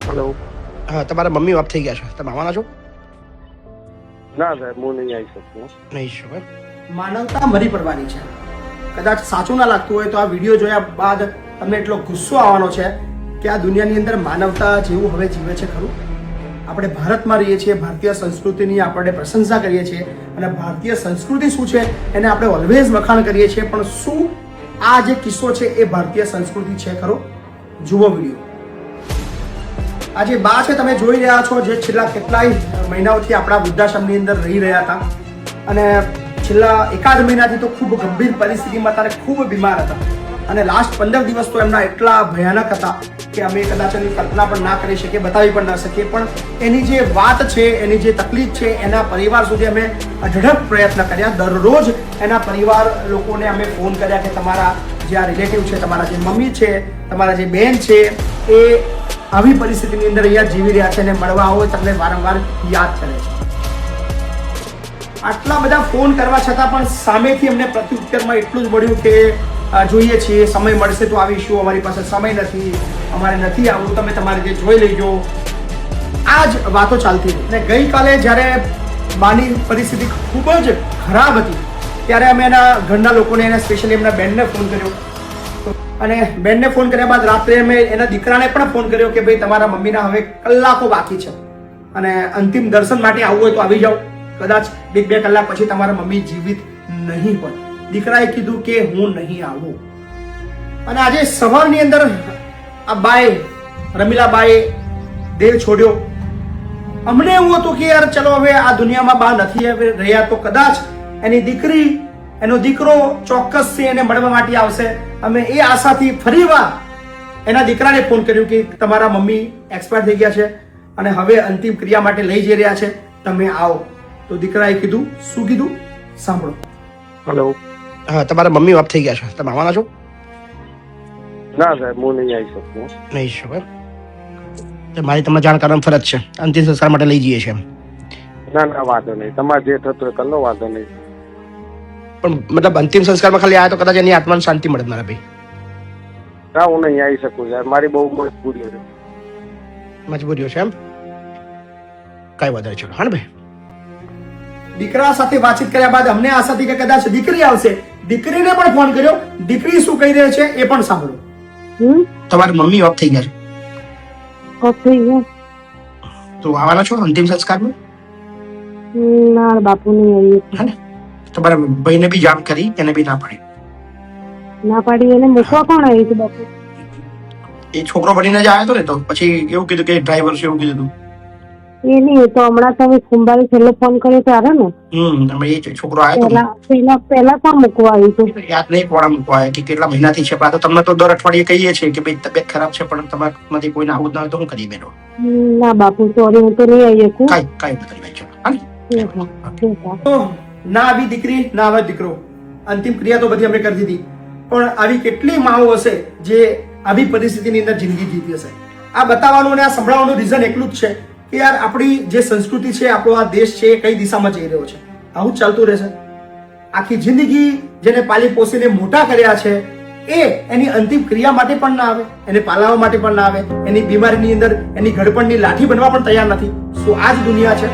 Hello. હા, તમારા mummy of થઈ ગયા છે, તમે આવવાના છો? ના સાહેબ, હું નહીં આવી શકું. નહીં છો એમ? માનવતા મરી પડવાની છે. કદાચ સાચું ના લાગતું હોય તો આ વિડીયો જોયા બાદ તમને એટલો ગુસ્સો આવવાનો છે કે આ દુનિયાની અંદર માનવતા જેવું હવે જીવે છે ખરું? આપણે ભારતમાં રહીએ છીએ, ભારતીય સંસ્કૃતિની આપણે પ્રશંસા કરીએ છીએ અને ભારતીય સંસ્કૃતિ શું છે એને આપણે ઓલવેઝ વખાણ કરીએ છીએ, પણ શું આ જે કિસ્સો છે એ ભારતીય સંસ્કૃતિ છે ખરો? જુઓ વિડીયો. આ જે બા છે તમે જોઈ રહ્યા છો, જે છેલ્લા કેટલાય મહિનાઓથી આપણા વૃદ્ધાશ્રમની અંદર રહી રહ્યા હતા અને છેલ્લા એકાદ મહિનાથી તો ખૂબ ગંભીર પરિસ્થિતિમાં ત્યારે ખૂબ બીમાર હતા અને લાસ્ટ 15 દિવસ તો એમના એટલા ભયાનક હતા કે અમે કદાચ એની કલ્પના પણ ના કરી શકીએ, બતાવી પણ ના શકીએ. પણ એની જે વાત છે, એની જે તકલીફ છે, એના પરિવાર સુધી અમે અઢળક પ્રયત્ન કર્યા. દરરોજ એના પરિવાર લોકોને અમે ફોન કર્યા કે તમારા જે આ રિલેટિવ છે, તમારા જે મમ્મી છે, તમારા જે બેન છે, એ આવી પરિસ્થિતિની અંદર અહીંયા જીવી રહ્યા છે અને મળવા આવો તમને વારંવાર યાદ કરે છે. આટલા બધા ફોન કરવા છતાં પણ સામેથી અમને પ્રત્યુત્તરમાં એટલું જ મળ્યું કે જોઈએ છીએ, સમય મળશે તો આવીશું, અમારી પાસે સમય નથી, અમારે નથી આવવું, તમે તમારી રીતે જોઈ લેજો. આ જ વાતો ચાલતી હતી. અને ગઈકાલે જ્યારે બાની પરિસ્થિતિ ખૂબ જ ખરાબ હતી ત્યારે અમે એના ઘરના લોકોને, એના સ્પેશિયલી એમના બેનને ફોન કર્યો અને બેનને ફોન કર્યા બાદ રાત્રે અમે એના દીકરાને પણ ફોન કર્યો કે ભાઈ તમારા મમ્મીના હવે કલાકો બાકી છે અને અંતિમ દર્શન માટે આવવું હોય તો આવી જાઓ, કદાચ 2 કલાક પછી તમારા મમ્મી જીવિત નહીં હોય. દીકરાએ કીધું કે હું નહીં આવું. અને આજે સવારની અંદર આ બાએ, રમીલા બાએ દેહ છોડ્યો. અમને એવું હતું કે યાર ચલો હવે આ દુનિયામાં બા નથી રહ્યા તો કદાચ એની દીકરી, એનો દીકરો ચોક્કસ છે એને મળવા માટે આવશે. અમે એ આશાથી ફરીવાર એના દીકરાને ફોન કર્યો કે તમારા મમ્મી એક્સપાયર થઈ ગયા છે અને હવે અંતિમ ક્રિયા માટે લઈ જઈ રહ્યા છે, તમે આવો. તો દીકરાએ કીધું, શું કીધું સાંભળો. હેલો. હા, તમારા મમ્મી ઓફ થઈ ગયા છે, તમે આવવાના છો? ના સાહેબ, હું નહીં આવી શકું. નહીં છો એમ? તો મારી તમને જાણ કરવાની ફરજ છે, અંતિમ સંસ્કાર માટે લઈ જઈએ છીએ એમ. ના ના, વાંધો નહીં, તમારે જે થતું હોય કરી લો, વાંધો નહીં. પણ મતલબ અંતિમ સંસ્કારમાં ખાલી આવ્યા તો કદાચ એની આત્માને શાંતિ મળે મારા ભાઈ. ના, હું નહીં આવી શકું યાર, મારી બહુ મજબૂરી છે. મજબૂરીઓ છે એમ? કઈ વધારે ચલો. હા ને ભાઈ, દીકરા સાથે વાતચીત કર્યા બાદ અમને આશા હતી કે કદાચ દીકરી આવશે. દીકરીને પણ ફોન કર્યો, દીકરી શું કહી રહી છે એ પણ સાંભળો. તમારી મમ્મી ઓફ થઈ ગયા છે ઓફ થઈ ગયા? તો આવવાના છો અંતિમ સંસ્કારમાં? ના બાપુ નહીં આવી. હા ને? તમારા ભાઈને બી જાણ કરી, એને બી ના પાડી. ના પાડી? એને મૂકવા કોણ આવી છે બાપુ? એ છોકરો બનીને જ આવ્યો હતો ને, તો પછી એવું કીધું કે ડ્રાઈવર છે એવું કીધું. એ નહીં તો હમણાં તમે સોમવારે છેલ્લો ફોન કર્યો ત્યારે ને અમે એ છોકરો આવ્યો હતો પહેલા કોણ મૂકવા આવ્યું હતું? યાદ નહીં કોણ મૂકવા આવ્યા કે કેટલા મહિનાથી છે. આ તો તમને તો દર અઠવાડિયે કહીએ છીએ કે ભાઈ તબિયત ખરાબ છે, પણ તમારામાંથી કોઈને આવું જ ના હોય તો હું કરી બેનો. ના બાપુ સોરી, હું તો નહીં આવી શકું. કઈ નથી ભાઈ, ચલો. તો ના આવી દીકરી, ના આવે દીકરો. અંતિમ ક્રિયા તો બધી અમે કરી દીધી, પણ આવી કેટલી માઓ હશે જે આવી પરિસ્થિતિની અંદર જિંદગી જીતી હશે. આ બતાવવાનું અને આ સંભળાવવાનું રીઝન એટલું જ છે કે યાર આપણી જે સંસ્કૃતિ છે, આપણો આ દેશ છે, એ કઈ દિશામાં જઈ રહ્યો છે. આવું જ ચાલતું રહેશે? આખી જિંદગી જેને પાલી પોસીને મોટા કર્યા છે એ એની અંતિમ ક્રિયા માટે પણ ના આવે, એને પાલાવા માટે પણ ના આવે, એની બીમારીની અંદર એની ઘડપણની લાઠી બનવા પણ તૈયાર નથી. શું આ જ દુનિયા છે?